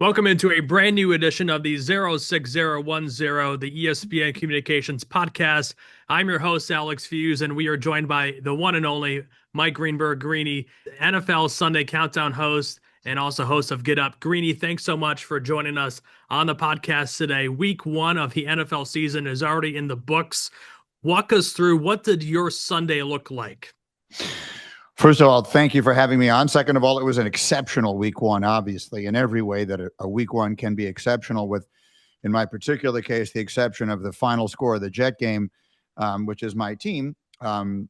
Welcome into a brand new edition of the 06010, the ESPN Communications Podcast. I'm your host, Alex Feuz, and we are joined by the one and only Mike Greenberg, Greeny, NFL Sunday Countdown host, and also host of Get Up. Greeny, thanks so much for joining us on the podcast today. Week 1 of the NFL season is already in the books. Walk us through, what did your Sunday look like? First of all, thank you for having me on. Second of all, it was an exceptional week 1, obviously, in every way that a week 1 can be exceptional, with, in my particular case, the exception of the final score of the Jet game, which is my team. But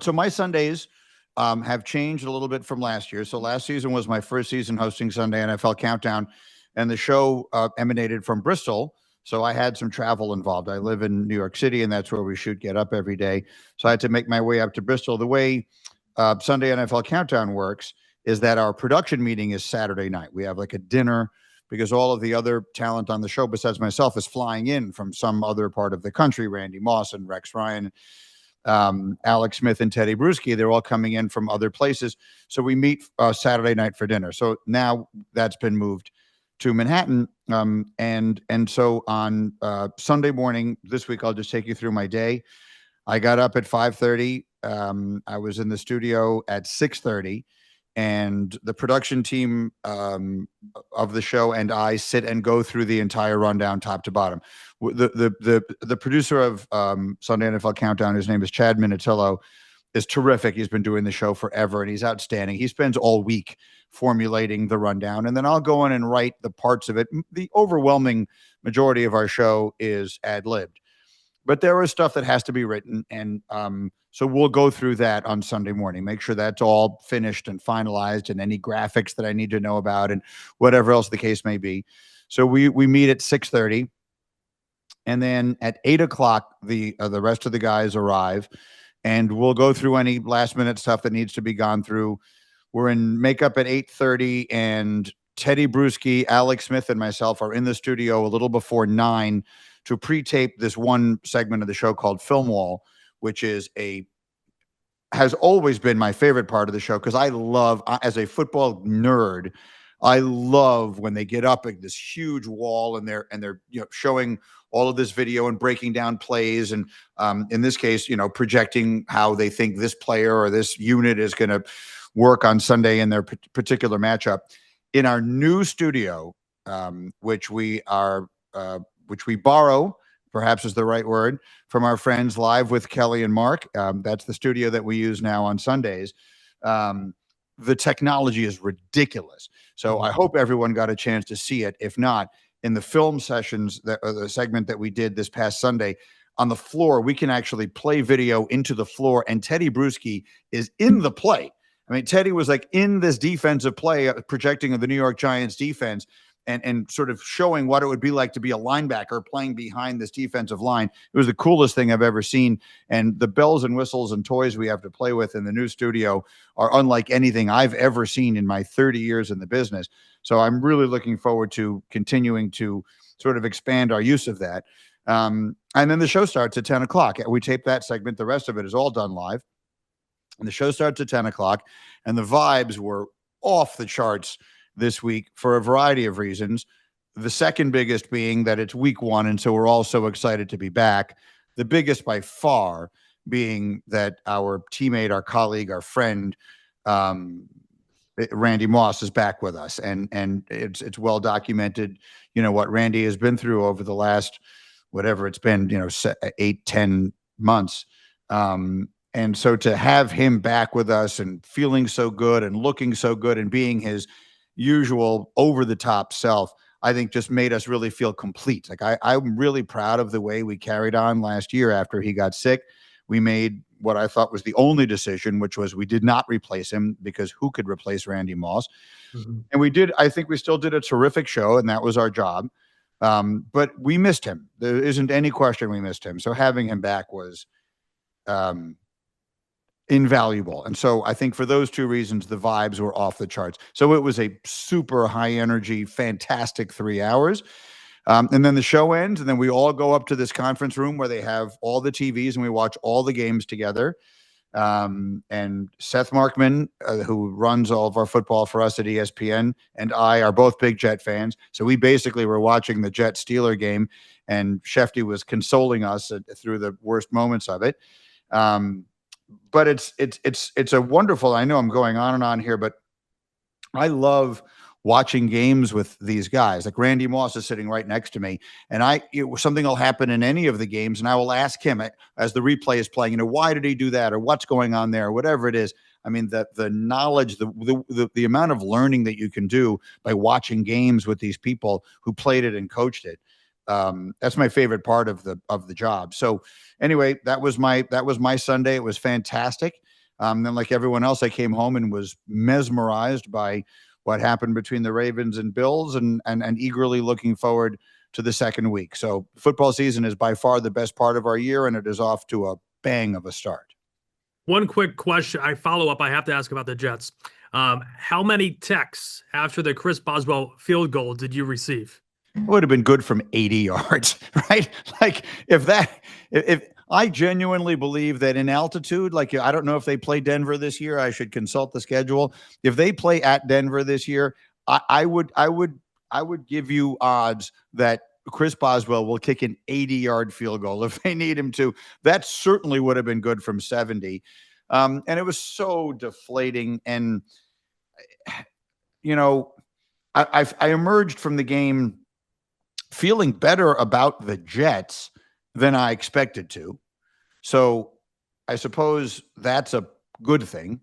so my Sundays have changed a little bit from last year. So last season was my first season hosting Sunday NFL Countdown, and the show emanated from Bristol. So I had some travel involved. I live in New York City, and that's where we shoot Get Up every day. So I had to make my way up to Bristol. The way Sunday NFL Countdown works is that our production meeting is Saturday night. We have like a dinner because all of the other talent on the show besides myself is flying in from some other part of the country. Randy Moss and Rex Ryan, Alex Smith and Teddy Bruschi, they're all coming in from other places. So we meet Saturday night for dinner. So now that's been moved to Manhattan. And so on Sunday morning this week, I'll just take you through my day. I got up at 5:30. I was in the studio at 6:30, and the production team of the show and I sit and go through the entire rundown top to bottom. The producer of Sunday NFL Countdown, his name is Chad Minatillo, is terrific. He's been doing the show forever, and he's outstanding. He spends all week formulating the rundown, and then I'll go in and write the parts of it. The overwhelming majority of our show is ad-libbed, but there is stuff that has to be written, and so we'll go through that on Sunday morning, make sure that's all finished and finalized, and any graphics that I need to know about and whatever else the case may be. So we meet at 6:30, and then at 8 o'clock, the rest of the guys arrive, and we'll go through any last-minute stuff that needs to be gone through. We're in makeup at 8:30, and Teddy Bruschi, Alex Smith, and myself are in the studio a little before 9 to pre-tape this one segment of the show called Film Wall, which has always been my favorite part of the show because I love, as a football nerd, I love when they get up at this huge wall and they're showing all of this video and breaking down plays, and in this case, projecting how they think this player or this unit is going to work on Sunday in their particular matchup. In our new studio, which we borrow, perhaps is the right word, from our friends Live with Kelly and Mark. That's the studio that we use now on Sundays. The technology is ridiculous. So I hope everyone got a chance to see it. If not, in the film sessions, the segment that we did this past Sunday, on the floor, we can actually play video into the floor, and Teddy Bruschi is in the play. I mean, Teddy was like in this defensive play, projecting of the New York Giants defense and sort of showing what it would be like to be a linebacker playing behind this defensive line. It was the coolest thing I've ever seen. And the bells and whistles and toys we have to play with in the new studio are unlike anything I've ever seen in my 30 years in the business. So I'm really looking forward to continuing to sort of expand our use of that. And then the show starts at 10 o'clock. We tape that segment. The rest of it is all done live. And the show starts at 10 o'clock. And the vibes were off the charts this week for a variety of reasons. The second biggest being that it's week 1, and so we're all so excited to be back. The biggest by far being that our teammate, our colleague, our friend, Randy Moss is back with us, and it's well documented, what Randy has been through over the last, whatever it's been, 8-10 months. And so to have him back with us and feeling so good and looking so good and being his usual over-the-top self, I think just made us really feel complete. Like I'm really proud of the way we carried on last year after he got sick. We made what I thought was the only decision, which was we did not replace him, because who could replace Randy Moss? Mm-hmm. And we did. I think we still did a terrific show, and that was our job. But we missed him. There isn't any question we missed him. So having him back was invaluable. And so I think for those two reasons, the vibes were off the charts. So it was a super high energy, fantastic 3 hours. And then the show ends, and then we all go up to this conference room where they have all the TVs, and we watch all the games together. And Seth Markman, who runs all of our football for us at ESPN, and I are both big Jet fans. So we basically were watching the Jet Steeler game, and Shefty was consoling us through the worst moments of it. But it's a wonderful. I know I'm going on and on here, but I love watching games with these guys. Like Randy Moss is sitting right next to me, and something will happen in any of the games, and I will ask him as the replay is playing, why did he do that, or what's going on there, or whatever it is. I mean, the knowledge, the amount of learning that you can do by watching games with these people who played it and coached it. That's my favorite part of the job. So anyway, that was my Sunday. It was fantastic. Then, like everyone else, I came home and was mesmerized by what happened between the Ravens and Bills, and eagerly looking forward to the second week. So football season is by far the best part of our year, and it is off to a bang of a start. One quick question, I have to ask about the Jets. How many texts after the Chris Boswell field goal did you receive? It would have been good from 80 yards, right? Like if I genuinely believe that in altitude, like I don't know if they play Denver this year. I should consult the schedule. If they play at Denver this year, I would give you odds that Chris Boswell will kick an 80-yard field goal if they need him to. That certainly would have been good from 70. And it was so deflating. And I emerged from the game feeling better about the Jets than I expected to. So I suppose that's a good thing.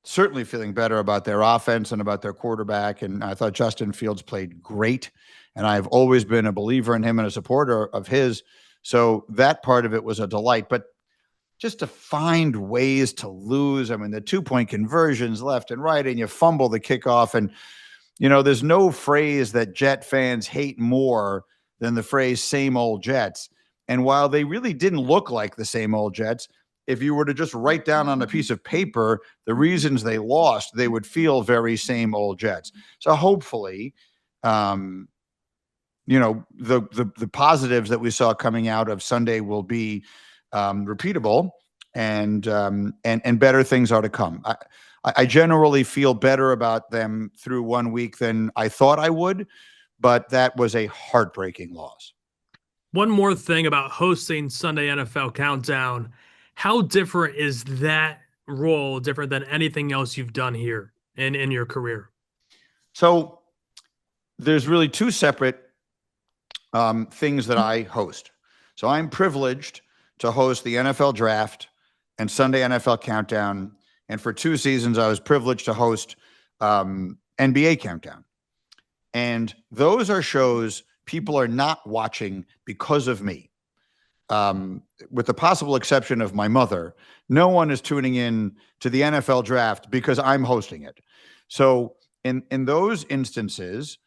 Certainly feeling better about their offense and about their quarterback. And I thought Justin Fields played great. And I've always been a believer in him and a supporter of his. So that part of it was a delight. But just to find ways to lose, I mean, the 2-point conversions left and right, and you fumble the kickoff. And, there's no phrase that Jet fans hate more than the phrase same old Jets. And while they really didn't look like the same old Jets, if you were to just write down on a piece of paper the reasons they lost, they would feel very same old Jets. So hopefully, the positives that we saw coming out of Sunday will be repeatable, and better things are to come. I generally feel better about them through 1 week than I thought I would, but that was a heartbreaking loss. One more thing about hosting Sunday NFL Countdown. How different is that role, different than anything else you've done here in your career? So there's really two separate things that I host. So I'm privileged to host the NFL Draft and Sunday NFL Countdown. And for 2 seasons, I was privileged to host NBA Countdown. And those are shows people are not watching because of me. With the possible exception of my mother, no one is tuning in to the NFL Draft because I'm hosting it. So in those instances,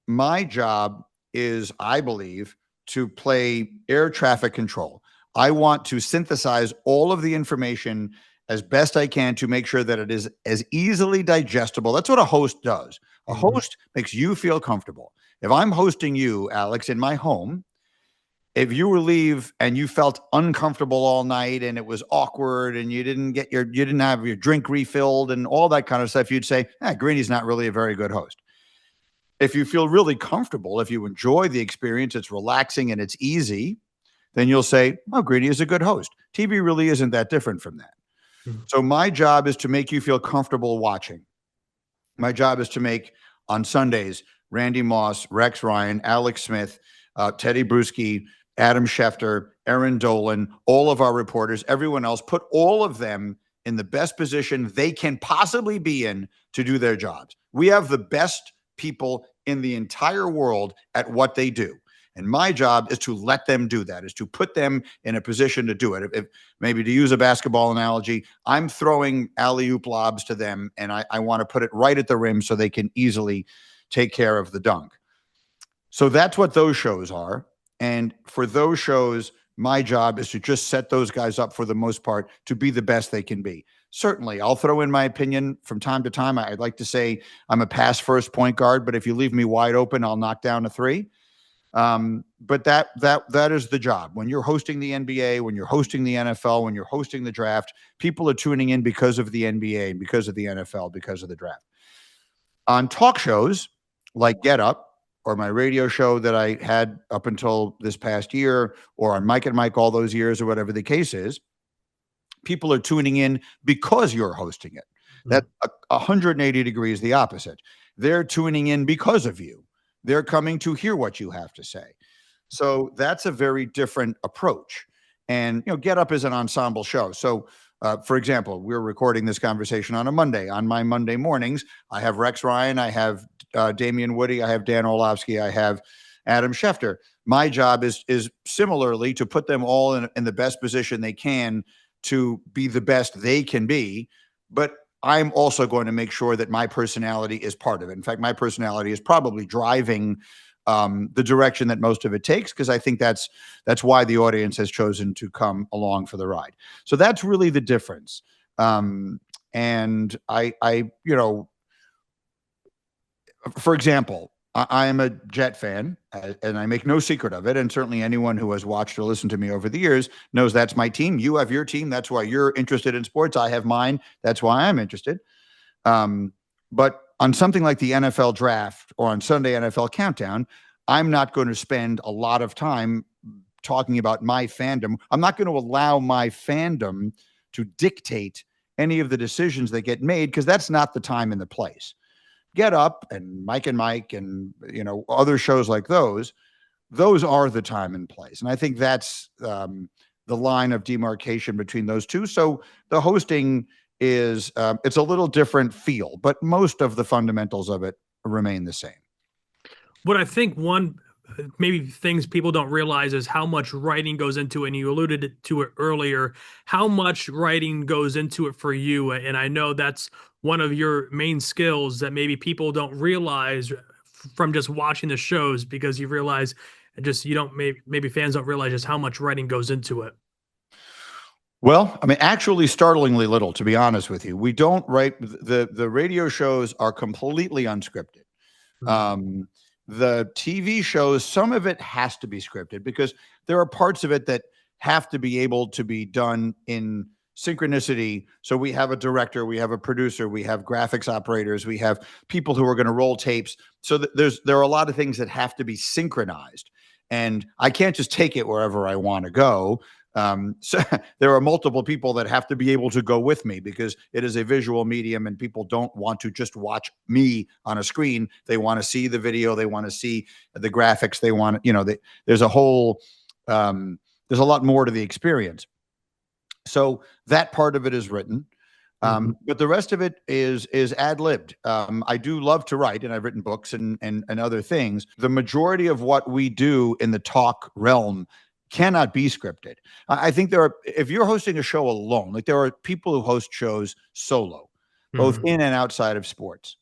my job is, I believe, to play air traffic control. I want to synthesize all of the information as best I can to make sure that it is as easily digestible. That's what a host does. A host makes you feel comfortable. If I'm hosting you, Alex, in my home, if you leave and you felt uncomfortable all night and it was awkward and you didn't have your drink refilled and all that kind of stuff, you'd say, Greeny's not really a very good host. If you feel really comfortable, if you enjoy the experience, it's relaxing and it's easy, then you'll say, Greeny is a good host. TV really isn't that different from that. So my job is to make you feel comfortable watching. My job is to make, on Sundays, Randy Moss, Rex Ryan, Alex Smith, Teddy Bruschi, Adam Schefter, Aaron Dolan, all of our reporters, everyone else, put all of them in the best position they can possibly be in to do their jobs. We have the best people in the entire world at what they do. And my job is to let them do that, is to put them in a position to do it. If maybe to use a basketball analogy, I'm throwing alley-oop lobs to them, and I want to put it right at the rim so they can easily take care of the dunk. So that's what those shows are. And for those shows, my job is to just set those guys up for the most part to be the best they can be. Certainly, I'll throw in my opinion from time to time. I'd like to say I'm a pass-first point guard, but if you leave me wide open, I'll knock down a three. But that is the job. When you're hosting the NBA, when you're hosting the NFL, when you're hosting the draft, people are tuning in because of the NBA, because of the NFL, because of the draft. On talk shows like Get Up or my radio show that I had up until this past year, or on Mike and Mike all those years, or whatever the case is, people are tuning in because you're hosting it. That's 180 degrees the opposite. They're tuning in because of you. They're coming to hear what you have to say. So that's a very different approach. And, Get Up is an ensemble show. So, for example, we're recording this conversation on a Monday. On my Monday mornings, I have Rex Ryan, I have Damian Woody, I have Dan Orlovsky, I have Adam Schefter. My job is similarly to put them all in the best position they can to be the best they can be. But I'm also going to make sure that my personality is part of it. In fact, my personality is probably driving the direction that most of it takes, because I think that's why the audience has chosen to come along for the ride. So that's really the difference. And I for example, I am a Jet fan, and I make no secret of it. And certainly anyone who has watched or listened to me over the years knows that's my team. You have your team. That's why you're interested in sports. I have mine. That's why I'm interested. But on something like the NFL draft or on Sunday NFL Countdown, I'm not going to spend a lot of time talking about my fandom. I'm not going to allow my fandom to dictate any of the decisions that get made, because that's not the time and the place. Get Up and Mike and other shows like those are the time and place. And I think that's the line of demarcation between those two. So the hosting is it's a little different feel, but most of the fundamentals of it remain the same. What I think maybe things people don't realize is how much writing goes into it. And you alluded to it earlier, how much writing goes into it for you. And I know that's one of your main skills that maybe people don't realize from just watching the shows, because you realize maybe fans don't realize just how much writing goes into it. Well, I mean, actually startlingly little, to be honest with you. We don't write, the radio shows are completely unscripted. Mm-hmm. The TV shows, some of it has to be scripted, because there are parts of it that have to be able to be done in synchronicity. So we have a director, we have a producer, we have graphics operators, we have people who are going to roll tapes. So there are a lot of things that have to be synchronized, and I can't just take it wherever I want to go. So there are multiple people that have to be able to go with me, because it is a visual medium and people don't want to just watch me on a screen. They want to see the video. They want to see the graphics. They want, there's a whole, there's a lot more to the experience. So that part of it is written. But the rest of it is ad-libbed. I do love to write, and I've written books and other things. The majority of what we do in the talk realm cannot be scripted. I think if you're hosting a show alone, like there are people who host shows solo, both in and outside of sports.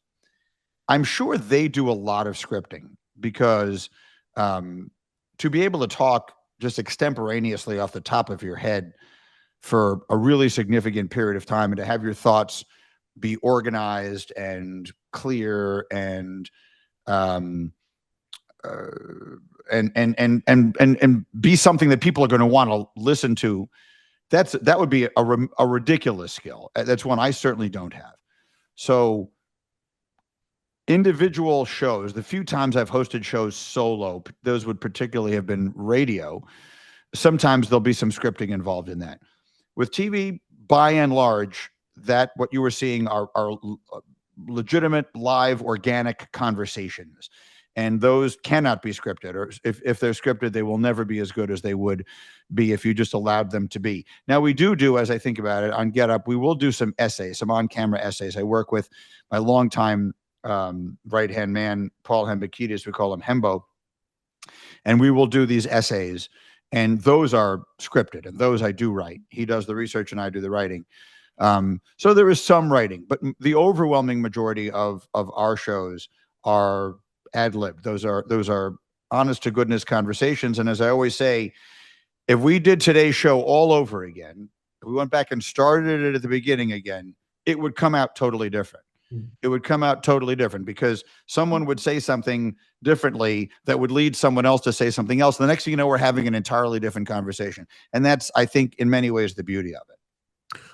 I'm sure they do a lot of scripting, because to be able to talk just extemporaneously off the top of your head for a really significant period of time, and to have your thoughts be organized and clear and be something that people are going to want to listen to, that would be a ridiculous skill. That's one I certainly don't have. So individual shows, the few times I've hosted shows solo, those would particularly have been radio. Sometimes there'll be some scripting involved in that. With TV, by and large, that what you were seeing are legitimate, live, organic conversations. And those cannot be scripted, or if they're scripted, they will never be as good as they would be if you just allowed them to be. Now, we do, as I think about it, on Get Up, we will do some essays, some on-camera essays. I work with my longtime right-hand man, Paul Hembekides, we call him Hembo, and we will do these essays, and those are scripted, and those I do write. He does the research, and I do the writing. So there is some writing, but the overwhelming majority of our shows are ad-lib. Those are honest to goodness conversations. And as I always say, if we did today's show all over again, if we went back and started it at the beginning again, it would come out totally different. it would come out totally different, because someone would say something differently that would lead someone else to say something else. The next thing you know, we're having an entirely different conversation. And that's, I think, in many ways, the beauty of it.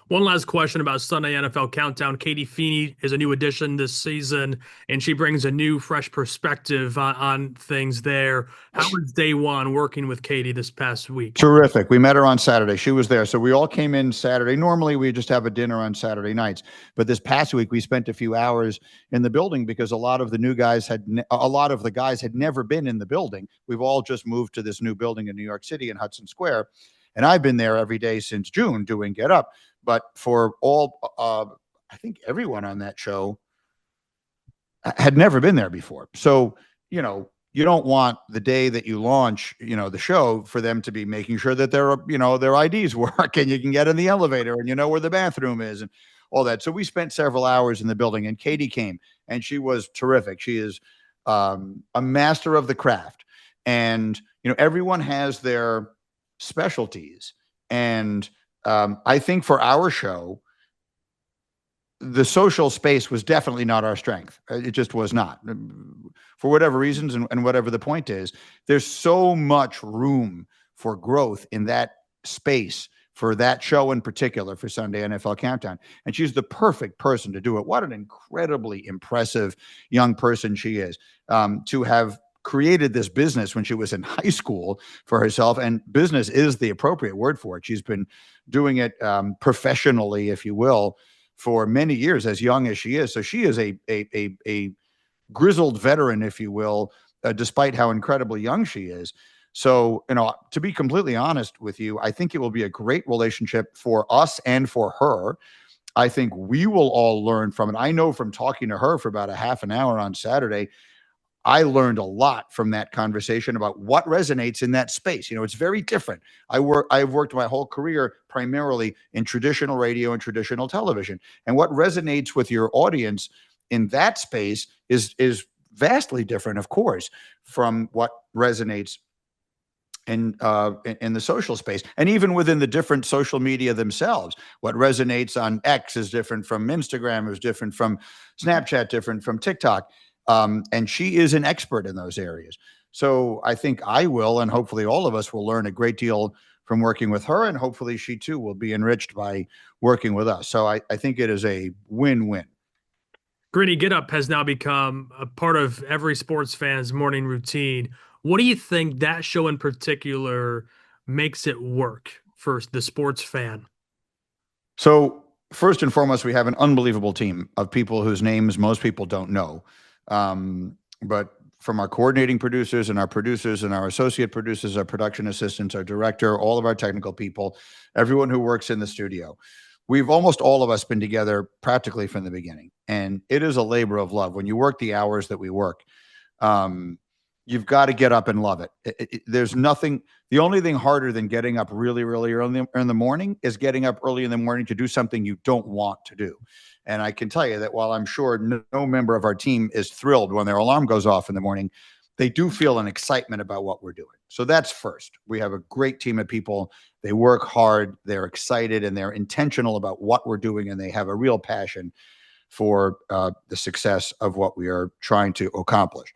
One last question about Sunday NFL Countdown. Katie Feeney is a new addition this season, and she brings a new, fresh perspective on things there. How was day one working with Katie this past week? Terrific. We met her on Saturday. She was there. So we all came in Saturday. Normally, we just have a dinner on Saturday nights. But this past week, we spent a few hours in the building because a lot of the guys had never been in the building. We've all just moved to this new building in New York City in Hudson Square. And I've been there every day since June doing Get Up. But for all, I think everyone on that show had never been there before. So, you don't want the day that you launch, the show, for them to be making sure that their IDs work and you can get in the elevator and you know where the bathroom is and all that. So we spent several hours in the building, and Katie came, and she was terrific. She is a master of the craft. And, everyone has their specialties. And I think for our show, the social space was definitely not our strength. It just was not, for whatever reasons and whatever the point is. There's so much room for growth in that space for that show in particular, for Sunday NFL Countdown. And she's the perfect person to do it. What an incredibly impressive young person she is, to have created this business when she was in high school for herself. And business is the appropriate word for it. She's been doing it professionally, if you will, for many years, as young as she is. So she is a grizzled veteran, if you will, despite how incredibly young she is. So, to be completely honest with you, I think it will be a great relationship for us and for her. I think we will all learn from it. I know from talking to her for about a half an hour on Saturday, I learned a lot from that conversation about what resonates in that space. It's very different. I've worked my whole career primarily in traditional radio and traditional television. And what resonates with your audience in that space is vastly different, of course, from what resonates in the social space. And even within the different social media themselves, what resonates on X is different from Instagram, is different from Snapchat, different from TikTok. And she is an expert in those areas. So I think I will, and hopefully all of us will learn a great deal from working with her. And hopefully she too will be enriched by working with us. So I think it is a win-win. Greeny, Get Up has now become a part of every sports fan's morning routine. What do you think that show in particular makes it work for the sports fan? So first and foremost, we have an unbelievable team of people whose names most people don't know. But from our coordinating producers and our associate producers, our production assistants, our director, all of our technical people, everyone who works in the studio, we've almost all of us been together practically from the beginning. And it is a labor of love. When you work the hours that we work, you've got to get up and love it. There's nothing, the only thing harder than getting up really, really early in the morning is getting up early in the morning to do something you don't want to do. And I can tell you that while I'm sure no member of our team is thrilled when their alarm goes off in the morning, they do feel an excitement about what we're doing. So that's first. We have a great team of people. They work hard, they're excited, and they're intentional about what we're doing, and they have a real passion for the success of what we are trying to accomplish.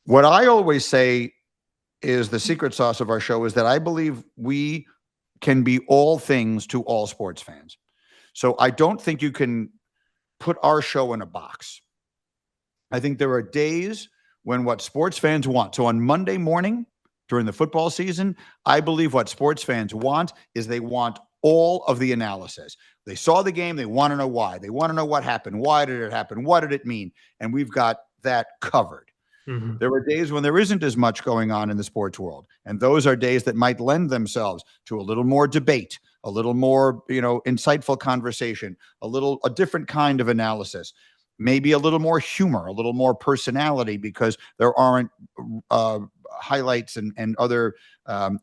What I always say is the secret sauce of our show is that I believe we can be all things to all sports fans. So I don't think you can put our show in a box. I think there are days when what sports fans want. So on Monday morning during the football season, I believe what sports fans want is they want all of the analysis. They saw the game. They want to know why. They want to know what happened. Why did it happen? What did it mean? And we've got that covered. Mm-hmm. There are days when there isn't as much going on in the sports world. And those are days that might lend themselves to a little more debate, a little more, insightful conversation, a different kind of analysis, maybe a little more humor, a little more personality, because there aren't highlights and other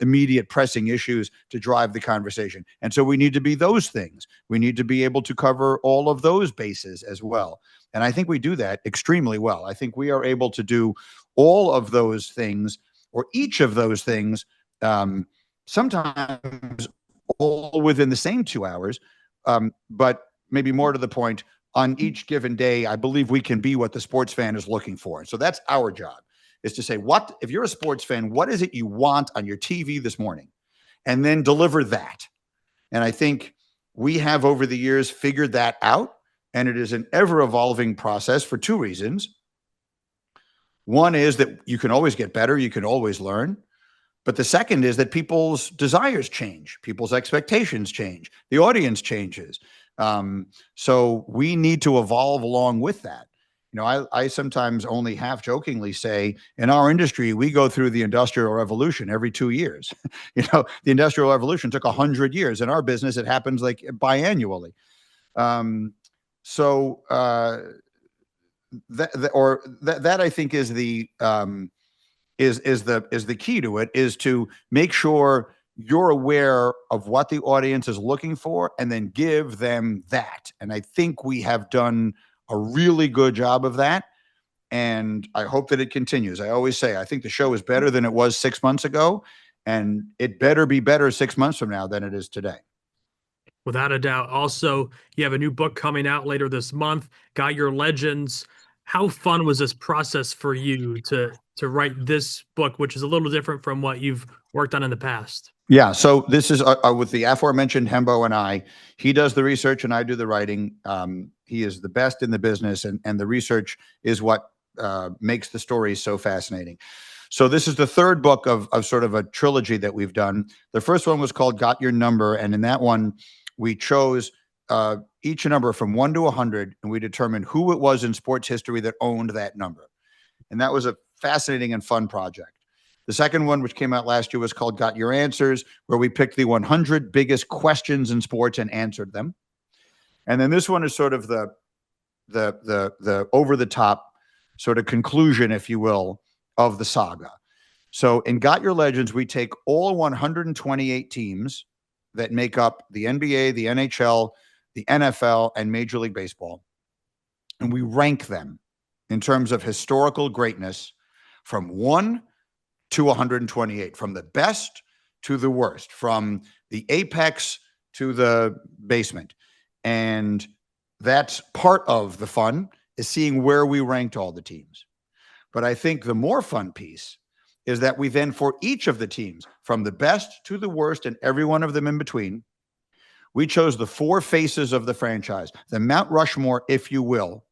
immediate pressing issues to drive the conversation. And so we need to be those things. We need to be able to cover all of those bases as well. And I think we do that extremely well. I think we are able to do all of those things, or each of those things, sometimes all within the same 2 hours, but maybe more to the point, on each given day, I believe we can be what the sports fan is looking for. So that's our job, is to say, what, if you're a sports fan, what is it you want on your TV this morning? And then deliver that. And I think we have over the years figured that out. And it is an ever evolving process for two reasons. One is that you can always get better. You can always learn. But the second is that people's desires change. People's expectations change. The audience changes. So we need to evolve along with that. You know, I sometimes only half jokingly say, in our industry, we go through the Industrial Revolution every 2 years. You know, the Industrial Revolution took 100 years. In our business, it happens like biannually. That I think is the is the key to it, is to make sure you're aware of what the audience is looking for and then give them that. And I think we have done a really good job of that. And I hope that it continues. I always say, I think the show is better than it was 6 months ago, and it better be better 6 months from now than it is today. Without a doubt. Also, you have a new book coming out later this month, Got Your Legends. How fun was this process for you to write this book, which is a little different from what you've worked on in the past? Yeah, so this is with the aforementioned Hembo and I. He does the research and I do the writing. He is the best in the business, and the research is what makes the stories so fascinating. So this is the third book of sort of a trilogy that we've done. The first one was called Got Your Number, and in that one, we chose each number from 1 to 100, and we determined who it was in sports history that owned that number. And that was a fascinating and fun project. The second one, which came out last year, was called Got Your Answers, where we picked the 100 biggest questions in sports and answered them. And then this one is sort of the over the top sort of conclusion, if you will, of the saga. So in Got Your Legends, we take all 128 teams that make up the NBA, the NHL, the NFL, and Major League Baseball, and we rank them in terms of historical greatness from 1 to 128, from the best to the worst, from the apex to the basement. And that's part of the fun, is seeing where we ranked all the teams. But I think the more fun piece is that we then, for each of the teams, from the best to the worst and every one of them in between, we chose the four faces of the franchise, the Mount Rushmore, if you will,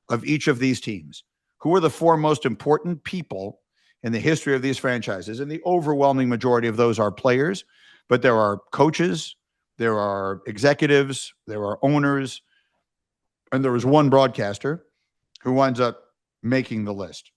of each of these teams. Who are the four most important people in the history of these franchises? And the overwhelming majority of those are players, but there are coaches, there are executives, there are owners, and there was one broadcaster who winds up making the list.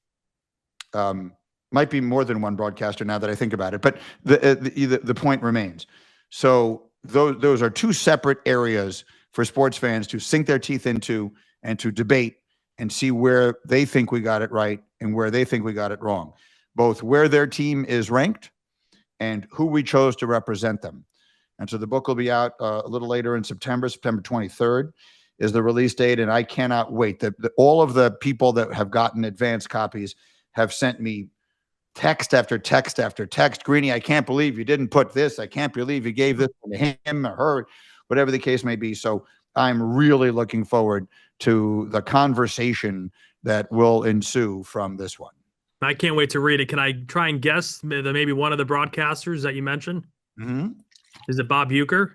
Might be more than one broadcaster now that I think about it, but the point remains. So those are two separate areas for sports fans to sink their teeth into and to debate and see where they think we got it right and where they think we got it wrong, both where their team is ranked and who we chose to represent them. And so the book will be out a little later in September 23rd is the release date. And I cannot wait. All of the people that have gotten advanced copies have sent me text after text after text. Greeny, I can't believe you didn't put this. I can't believe you gave this to him or her, whatever the case may be. So I'm really looking forward to the conversation that will ensue from this one. I can't wait to read it. Can I try and guess maybe one of the broadcasters that you mentioned? Mm-hmm. Is it Bob Uecker?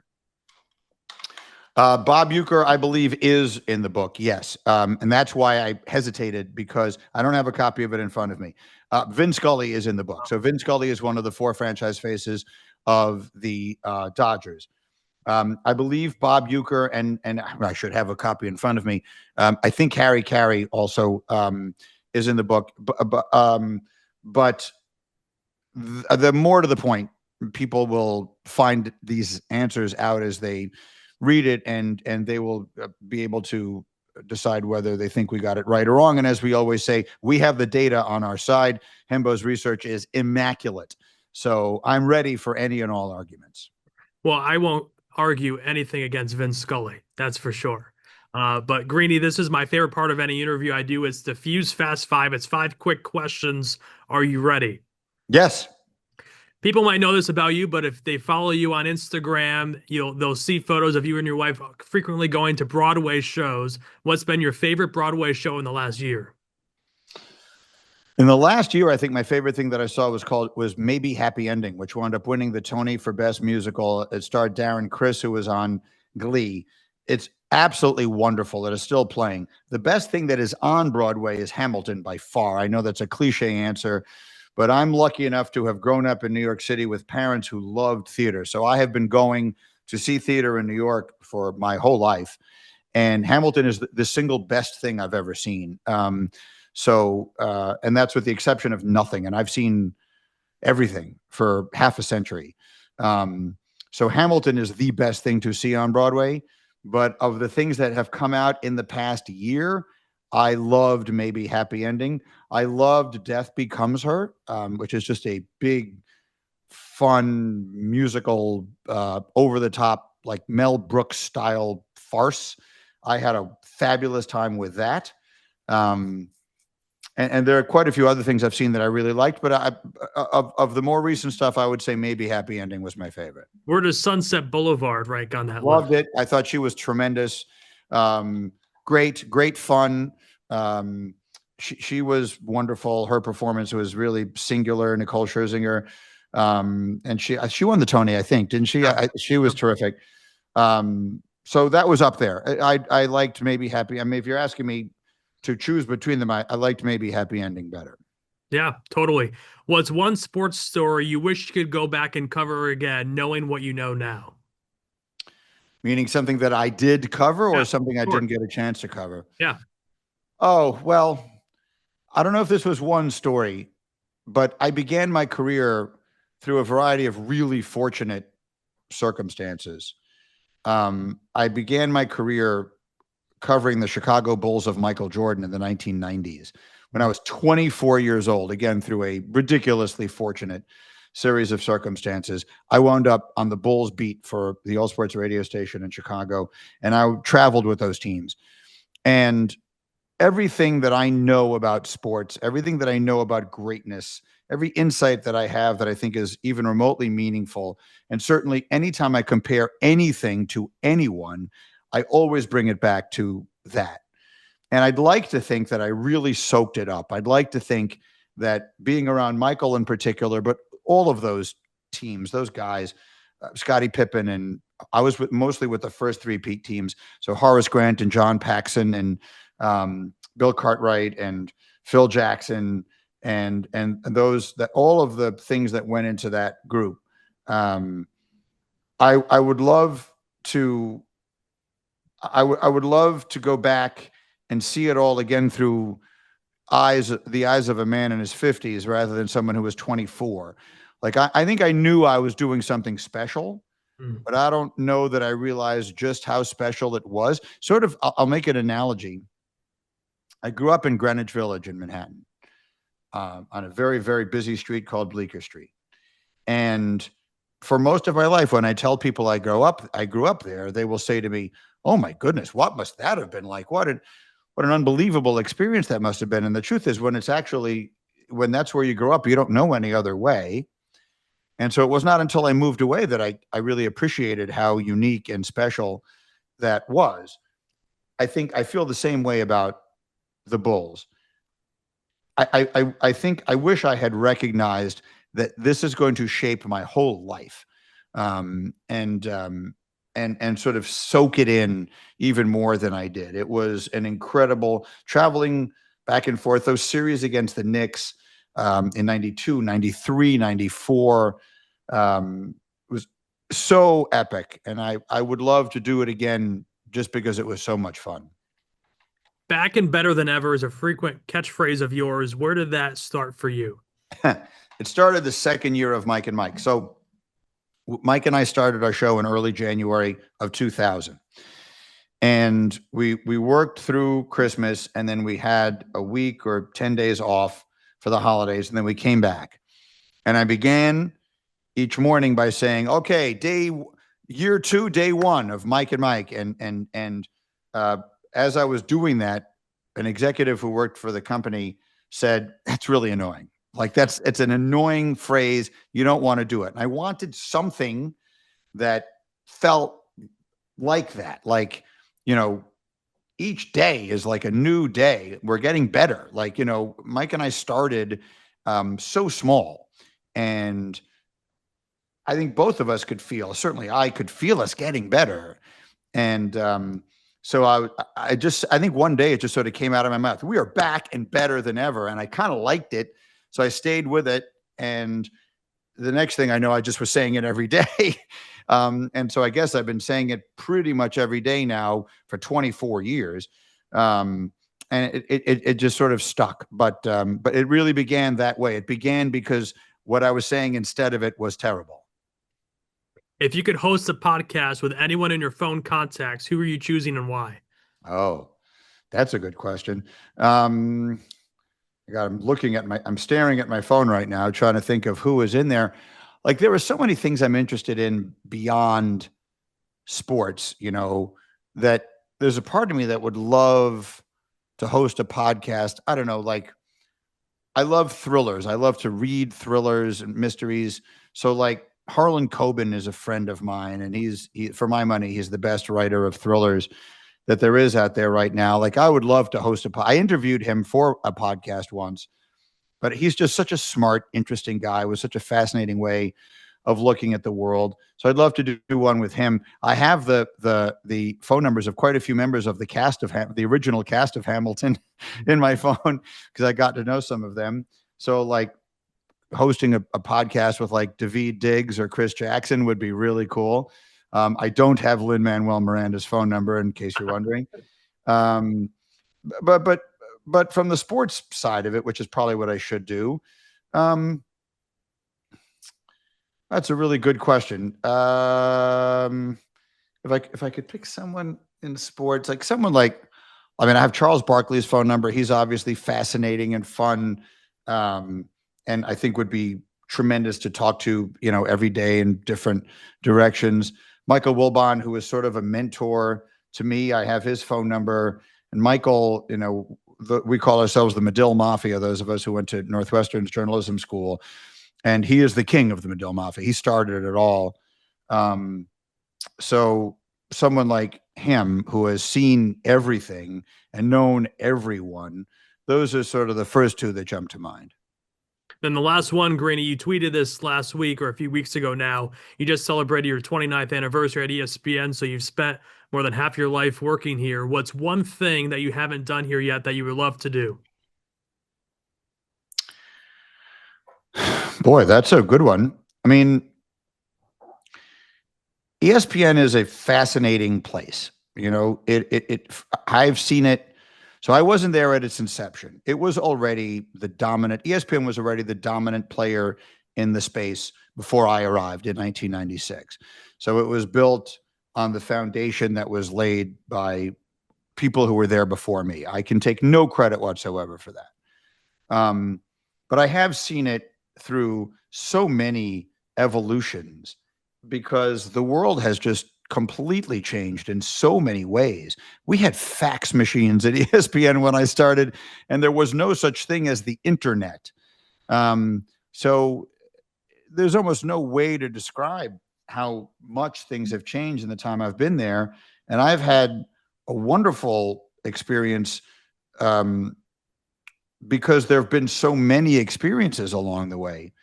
Bob Uecker, I believe, is in the book, yes. And that's why I hesitated, because I don't have a copy of it in front of me. Vin Scully is in the book. So Vin Scully is one of the four franchise faces of the Dodgers. I believe Bob Uecker, and I should have a copy in front of me. I think Harry Carey also is in the book. But the more to the point, people will find these answers out as they read it, and they will be able to decide whether they think we got it right or wrong. And as we always say, we have the data on our side. Hembo's research is immaculate. So I'm ready for any and all arguments. Well, I won't argue anything against Vince Scully. That's for sure. But Greeny, this is my favorite part of any interview I do. It's the Feuz Fast Five. It's 5 quick questions. Are you ready? Yes. People might know this about you, but if they follow you on Instagram, they'll see photos of you and your wife frequently going to Broadway shows. What's been your favorite Broadway show in the last year? In the last year, I think my favorite thing that I saw was Maybe Happy Ending, which wound up winning the Tony for Best Musical. It starred Darren Criss, who was on Glee. It's absolutely wonderful. It is still playing. The best thing that is on Broadway is Hamilton by far. I know that's a cliche answer, but I'm lucky enough to have grown up in New York City with parents who loved theater. So I have been going to see theater in New York for my whole life. And Hamilton is the single best thing I've ever seen. And that's with the exception of nothing. And I've seen everything for half a century. So Hamilton is the best thing to see on Broadway. But of the things that have come out in the past year, I loved Maybe Happy Ending. I loved Death Becomes Her, which is just a big, fun, musical, over-the-top, like Mel Brooks style farce. I had a fabulous time with that. And there are quite a few other things I've seen that I really liked, but of the more recent stuff, I would say Maybe Happy Ending was my favorite. Where does Sunset Boulevard rank on that list? Loved it. I thought she was tremendous. Great fun. She was wonderful. Her performance was really singular. Nicole Scherzinger, and she won the Tony, I think, didn't she? She was terrific. So that was up there. I liked Maybe Happy. I mean, if you're asking me to choose between them, I liked Maybe Happy Ending better. Yeah, totally. What's one sports story you wish you could go back and cover again, knowing what you know now? Meaning something that I did cover or Yeah, something I sure. didn't get a chance to cover? Yeah. Oh, well, I don't know if this was one story, but I began my career through a variety of really fortunate circumstances. I began my career covering the Chicago Bulls of Michael Jordan in the 1990s when I was 24 years old, again, through a ridiculously fortunate series of circumstances. I wound up on the Bulls beat for the All Sports radio station in Chicago, and I traveled with those teams. And everything that I know about sports, everything that I know about greatness, every insight that I have that I think is even remotely meaningful, and certainly anytime I compare anything to anyone, I always bring it back to that. And I'd like to think that I really soaked it up. I'd like to think that being around Michael in particular, but all of those teams, those guys, Scottie Pippen, and I was mostly with the first three Pete teams. So Horace Grant and John Paxson and Bill Cartwright and Phil Jackson and those, that all of the things that went into that group. I would love to go back and see it all again through the eyes of a man in his 50s rather than someone who was 24. Like I think I knew I was doing something special, but I don't know that I realized just how special it was. Sort of, I'll make an analogy. I grew up in Greenwich Village in Manhattan, on a very, very busy street called Bleecker Street. And for most of my life, when I tell people I grew up there, they will say to me, "Oh my goodness, what must that have been like? What an unbelievable experience that must have been." And the truth is, when that's where you grow up, you don't know any other way. And so it was not until I moved away that I really appreciated how unique and special that was. I think I feel the same way about the Bulls. I think I wish I had recognized that this is going to shape my whole life, and sort of soak it in even more than I did. It was an incredible traveling back and forth. Those series against the Knicks in 92, 93, 94 was so epic. And I would love to do it again just because it was so much fun. Back and better than ever is a frequent catchphrase of yours. Where did that start for you? It started the second year of Mike and Mike. So Mike and I started our show in early January of 2000. And we worked through Christmas, and then we had a week or 10 days off for the holidays, and then we came back. And I began each morning by saying, "Okay, year 2, day 1 of Mike and Mike." And as I was doing that, an executive who worked for the company said, "That's really annoying. Like it's an annoying phrase. You don't want to do it. And I wanted something that felt like that. Like, each day is like a new day. We're getting better. Like, Mike and I started so small, and I think both of us could feel, certainly I could feel us getting better. And so I think one day it just sort of came out of my mouth. We are back and better than ever. And I kind of liked it. So I stayed with it. And the next thing I know, I just was saying it every day. And so I guess I've been saying it pretty much every day now for 24 years. And it just sort of stuck. But it really began that way. It began because what I was saying instead of it was terrible. If you could host a podcast with anyone in your phone contacts, who are you choosing and why? Oh, that's a good question. I'm staring at my phone right now, trying to think of who is in there. Like, there are so many things I'm interested in beyond sports, that there's a part of me that would love to host a podcast. I don't know, like, I love thrillers. I love to read thrillers and mysteries. So like, Harlan Coben is a friend of mine, and he, for my money, he's the best writer of thrillers that there is out there right now. Like, I would love to host I interviewed him for a podcast once, but he's just such a smart, interesting guy with such a fascinating way of looking at the world. So I'd love to do one with him. I have the phone numbers of quite a few members of the cast of the original cast of Hamilton in my phone, because I got to know some of them. So like, hosting a podcast with like Daveed Diggs or Chris Jackson would be really cool. I don't have Lin-Manuel Miranda's phone number, in case you're wondering. But from the sports side of it, which is probably what I should do, that's a really good question. If I could pick someone in sports, like someone like, I mean, I have Charles Barkley's phone number. He's obviously fascinating and fun. And I think would be tremendous to talk to, every day in different directions. Michael Wilbon, who is sort of a mentor to me, I have his phone number. And Michael, we call ourselves the Medill Mafia, those of us who went to Northwestern's journalism school. And he is the king of the Medill Mafia. He started it all. So someone like him, who has seen everything and known everyone, those are sort of the first two that jump to mind. Then the last one, Greeny, you tweeted this last week or a few weeks ago now. You just celebrated your 29th anniversary at ESPN, so you've spent more than half your life working here. What's one thing that you haven't done here yet that you would love to do? Boy, that's a good one. I mean, ESPN is a fascinating place. I've seen it. So I wasn't there at its inception. It was already ESPN was already the dominant player in the space before I arrived in 1996. So it was built on the foundation that was laid by people who were there before me. I can take no credit whatsoever for that. But I have seen it through so many evolutions, because the world has just completely changed in so many ways. We had fax machines at ESPN when I started, and there was no such thing as the internet. So there's almost no way to describe how much things have changed in the time I've been there. And I've had a wonderful experience, because there have been so many experiences along the way.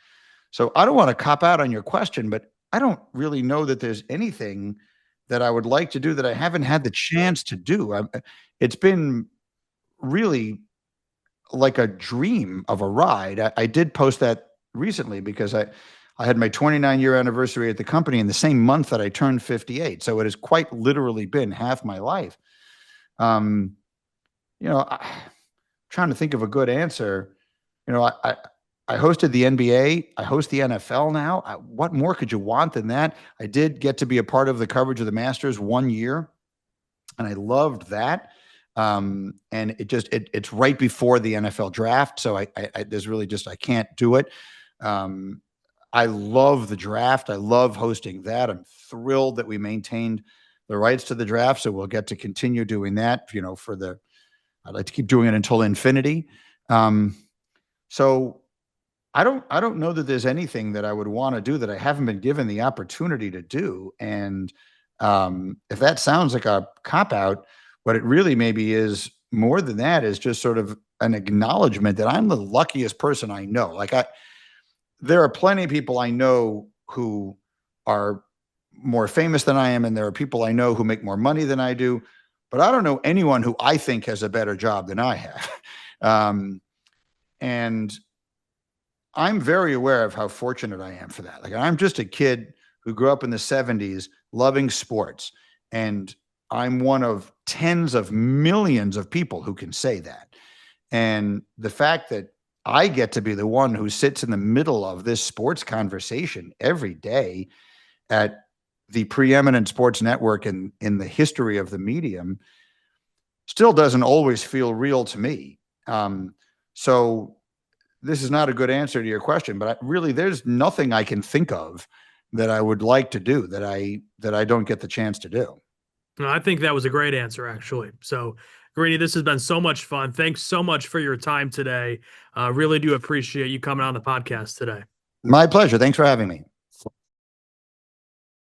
So I don't want to cop out on your question, but I don't really know that there's anything that I would like to do that I haven't had the chance to do. It's been really like a dream of a ride. I did post that recently because I had my 29-year anniversary at the company in the same month that I turned 58. So it has quite literally been half my life. Trying to think of a good answer. I hosted the NBA. I host the NFL now. What more could you want than that? I did get to be a part of the coverage of the Masters 1 year, and I loved that. And it's right before the NFL draft, so I can't do it. I love the draft. I love hosting that. I'm thrilled that we maintained the rights to the draft, so we'll get to continue doing that. I'd like to keep doing it until infinity. So I don't know that there's anything that I would want to do that I haven't been given the opportunity to do. And if that sounds like a cop out, what it really maybe is more than that is just sort of an acknowledgement that I'm the luckiest person I know. There are plenty of people I know who are more famous than I am, and there are people I know who make more money than I do, but I don't know anyone who I think has a better job than I have. And I'm very aware of how fortunate I am for that. Like, I'm just a kid who grew up in the 70s loving sports. And I'm one of tens of millions of people who can say that. And the fact that I get to be the one who sits in the middle of this sports conversation every day at the preeminent sports network in the history of the medium still doesn't always feel real to me. So this is not a good answer to your question, but really, there's nothing I can think of that I would like to do that I don't get the chance to do. No, I think that was a great answer, actually. So, Greeny, this has been so much fun. Thanks so much for your time today. Really do appreciate you coming on the podcast today. My pleasure. Thanks for having me.